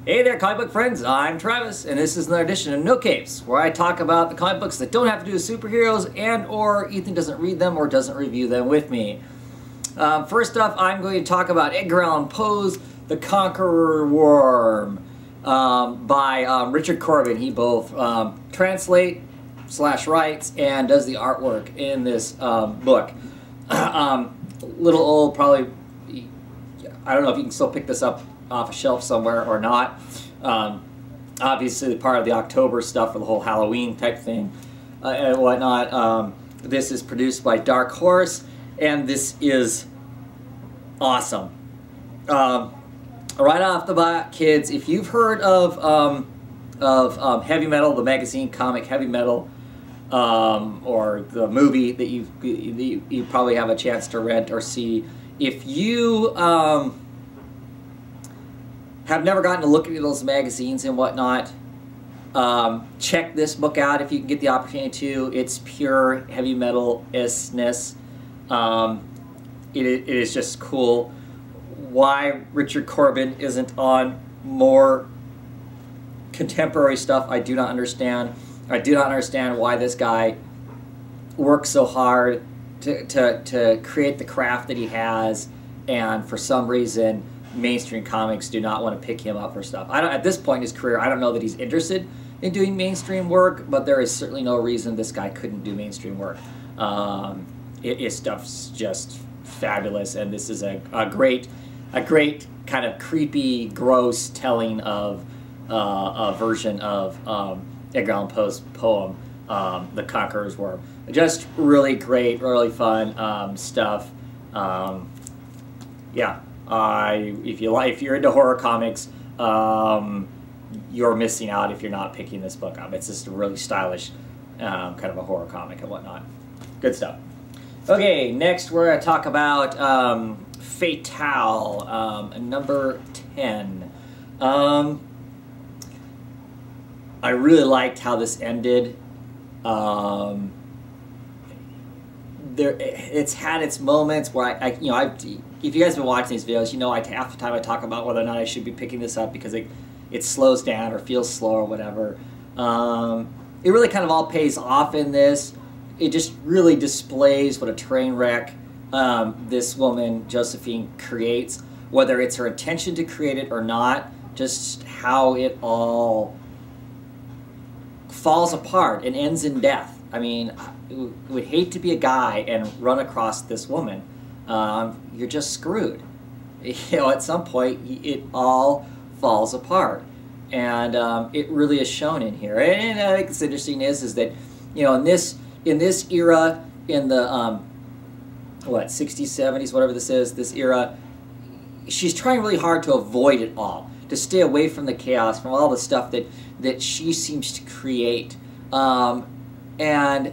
Hey there, comic book friends. I'm Travis, and this is another edition of No Capes, where I talk about the comic books that don't have to do with superheroes and/or Ethan doesn't read them or doesn't review them with me. First up, I'm going to talk about Edgar Allan Poe's The Conqueror Worm by Richard Corbin. He both translates/writes and does the artwork in this book. Little old, probably. I don't know if you can still pick this up off a shelf somewhere or not. Obviously part of the October stuff for the whole Halloween type thing and whatnot. This is produced by Dark Horse, and this is awesome. Right off the bat, kids, if you've heard of Heavy Metal, the magazine comic Heavy Metal, or the movie that you probably have a chance to rent or see, if you have never gotten to look at those magazines and whatnot, check this book out if you can get the opportunity to. It's pure heavy metal-ishness. It is just cool. Why Richard Corbin isn't on more contemporary stuff, I do not understand. I do not understand why this guy works so hard to create the craft that he has, and for some reason mainstream comics do not want to pick him up for stuff. At this point in his career, I don't know that he's interested in doing mainstream work, but there is certainly no reason this guy couldn't do mainstream work. His stuff's just fabulous, and this is a great kind of creepy, gross telling of a version of Edgar Allan Poe's poem, The Conqueror's Worm. Just really great, really fun stuff. Yeah. If you're into horror comics, you're missing out if you're not picking this book up. It's just a really stylish kind of a horror comic and whatnot. Good stuff. Okay, next we're going to talk about Fatale, number 10. I really liked how this ended. It's had its moments where if you guys have been watching these videos, you know half the time I talk about whether or not I should be picking this up because it slows down or feels slow or whatever. It really kind of all pays off in this. It just really displays what a train wreck this woman, Josephine, creates, whether it's her intention to create it or not, just how it all falls apart and ends in death. I mean, I would hate to be a guy and run across this woman. You're just screwed. At some point, it all falls apart, and it really is shown in here. And I think what's interesting is that, in this era, in the 60s, 70s, whatever this is, this era, she's trying really hard to avoid it all, to stay away from the chaos, from all the stuff that she seems to create. And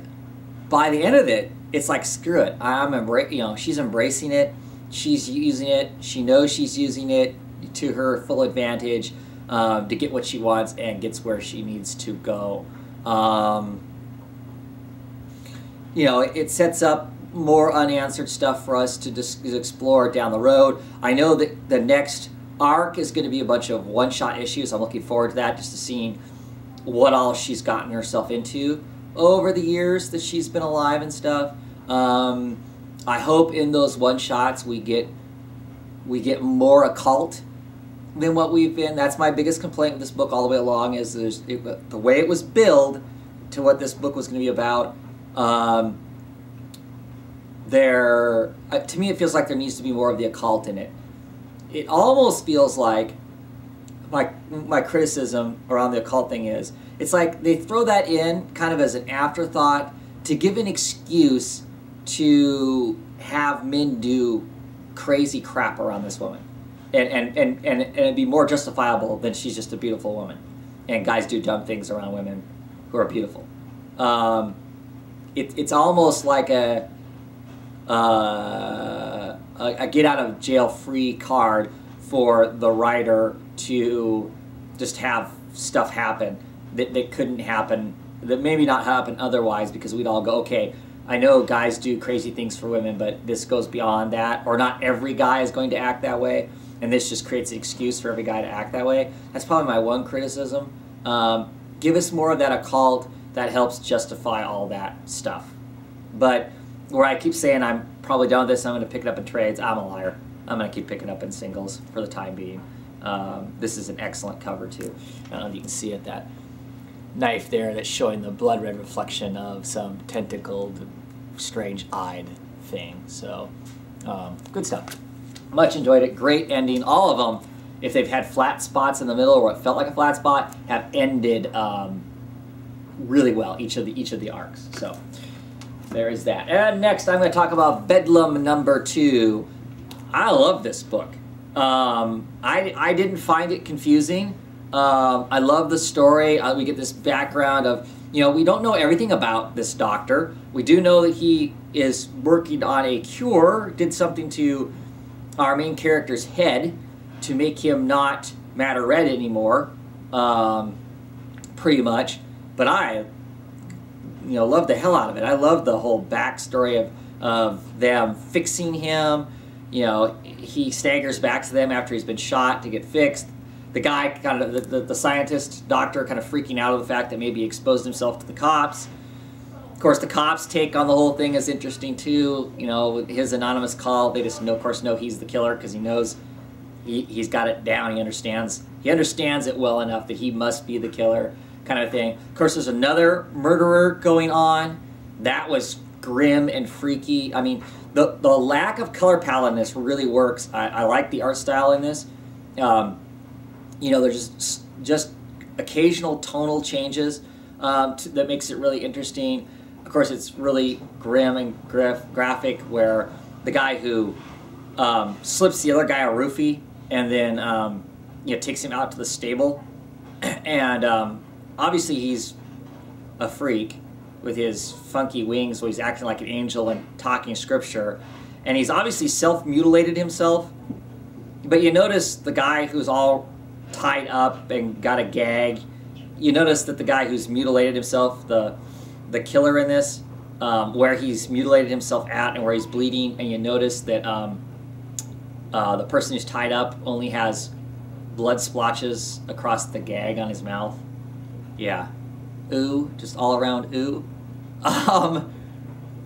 by the end of it, it's like, screw it. She's embracing it. She's using it. She knows she's using it to her full advantage to get what she wants and gets where she needs to go. It sets up more unanswered stuff for us to explore down the road. I know that the next arc is going to be a bunch of one-shot issues. I'm looking forward to that, just to seeing what all she's gotten herself into over the years that she's been alive and stuff. I hope in those one-shots we get more occult than what we've been. That's my biggest complaint with this book all the way along, is the way it was billed to what this book was going to be about. To me it feels like there needs to be more of the occult in it. It almost feels like my criticism around the occult thing is, it's like they throw that in kind of as an afterthought to give an excuse to have men do crazy crap around this woman, and it'd be more justifiable than she's just a beautiful woman, and guys do dumb things around women who are beautiful. It's almost like a get out of jail free card for the writer to just have stuff happen that couldn't happen, that maybe not happen otherwise, because we'd all go, okay, I know guys do crazy things for women, but this goes beyond that, or not every guy is going to act that way. and this just creates an excuse for every guy to act that way. That's probably my one criticism. Give us more of that occult that helps justify all that stuff. But where I keep saying I'm probably done with this, I'm going to pick it up in trades, I'm a liar. I'm going to keep picking up in singles for the time being. This is an excellent cover too. I don't know if you can see it, that knife there that's showing the blood red reflection of some tentacled, strange-eyed thing. So, good stuff. Much enjoyed it. Great ending. All of them, if they've had flat spots in the middle or what felt like a flat spot, have ended really well, each of the arcs. So there is that. And next I'm going to talk about Bedlam #2. I love this book. I didn't find it confusing. I love the story. We get this background of, we don't know everything about this doctor. We do know that he is working on a cure, did something to our main character's head to make him not matter red anymore, pretty much. But I, love the hell out of it. I love the whole backstory of them fixing him. He staggers back to them after he's been shot to get fixed. The guy, kind of the scientist, doctor, kind of freaking out of the fact that maybe he exposed himself to the cops. Of course, the cops' take on the whole thing is interesting too. With his anonymous call, they just of course know he's the killer because he knows he's got it down. He understands it well enough that he must be the killer, kind of thing. Of course, there's another murderer going on. That was grim and freaky. I mean, the lack of color palette in this really works. I like the art style in this. There's just occasional tonal changes that makes it really interesting. Of course, it's really grim and graphic, where the guy who slips the other guy a roofie and then takes him out to the stable, and obviously he's a freak with his funky wings, where he's acting like an angel and talking scripture, and he's obviously self-mutilated himself. But you notice the guy who's all tied up and got a gag, you notice that the guy who's mutilated himself, the killer in this, where he's mutilated himself at and where he's bleeding, and you notice that the person who's tied up only has blood splotches across the gag on his mouth. Yeah. Ooh, just all around ooh.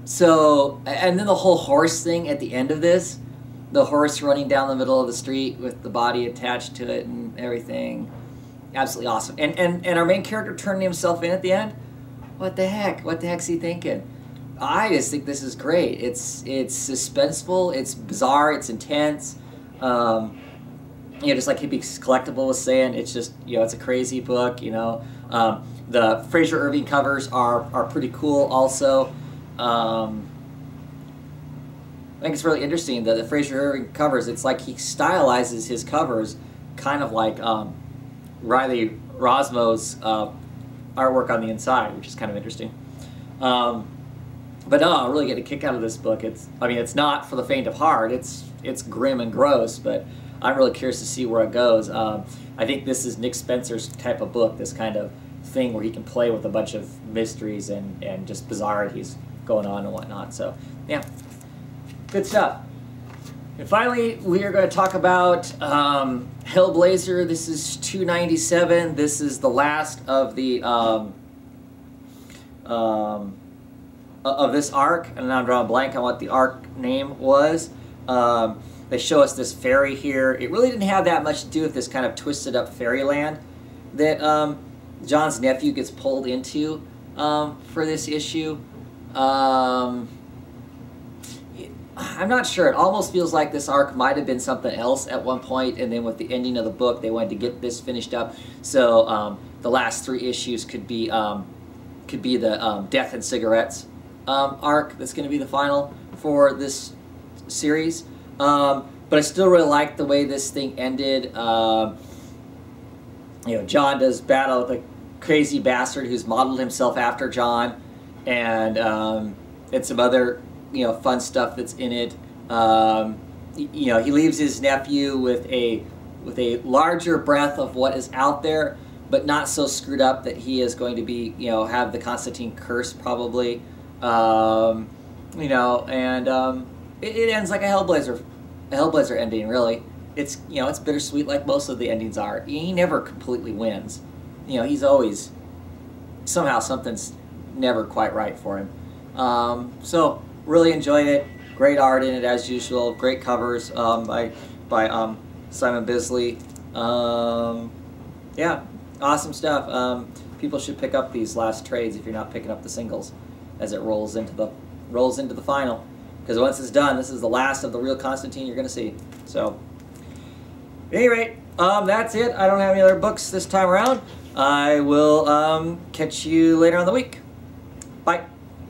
So, and then the whole horse thing at the end of this, the horse running down the middle of the street with the body attached to it and everything, absolutely awesome. And our main character turning himself in at the end. What the heck? What the heck's he thinking? I just think this is great. It's suspenseful. It's bizarre. It's intense. Just like Hippie's Collectible was saying, it's just it's a crazy book. The Fraser Irving covers are pretty cool. Also, I think it's really interesting that the Fraser Irving covers. It's like he stylizes his covers, kind of like Riley Rosmo's artwork on the inside, which is kind of interesting. But no, I really get a kick out of this book. It's not for the faint of heart. It's grim and gross, but I'm really curious to see where it goes. I think this is Nick Spencer's type of book, this kind of thing where he can play with a bunch of mysteries and just bizarrities going on and whatnot. So, yeah, good stuff. And finally, we are going to talk about Hellblazer. This is 297. This is the last of the of this arc, and now I'm drawing a blank on what the arc name was. They show us this fairy here. It really didn't have that much to do with this kind of twisted up fairyland that John's nephew gets pulled into for this issue. I'm not sure. It almost feels like this arc might have been something else at one point, and then with the ending of the book, they wanted to get this finished up. So the last 3 issues could be the Death and Cigarettes arc that's going to be the final for this series. But I still really like the way this thing ended. John does battle with a crazy bastard who's modeled himself after John, and some other fun stuff that's in it. He leaves his nephew with a larger breadth of what is out there, but not so screwed up that he is going to be have the Constantine curse probably. It ends like a Hellblazer ending, really. it's, you know, it's bittersweet like most of the endings are. He never completely wins. You know, he's always, somehow something's never quite right for him. So really enjoyed it. Great art in it as usual. Great covers by Simon Bisley. Yeah, awesome stuff. People should pick up these last trades if you're not picking up the singles as it rolls into the final. Because once it's done, this is the last of the real Constantine you're going to see. So, at any rate, that's it. I don't have any other books this time around. I will catch you later on the week. Bye.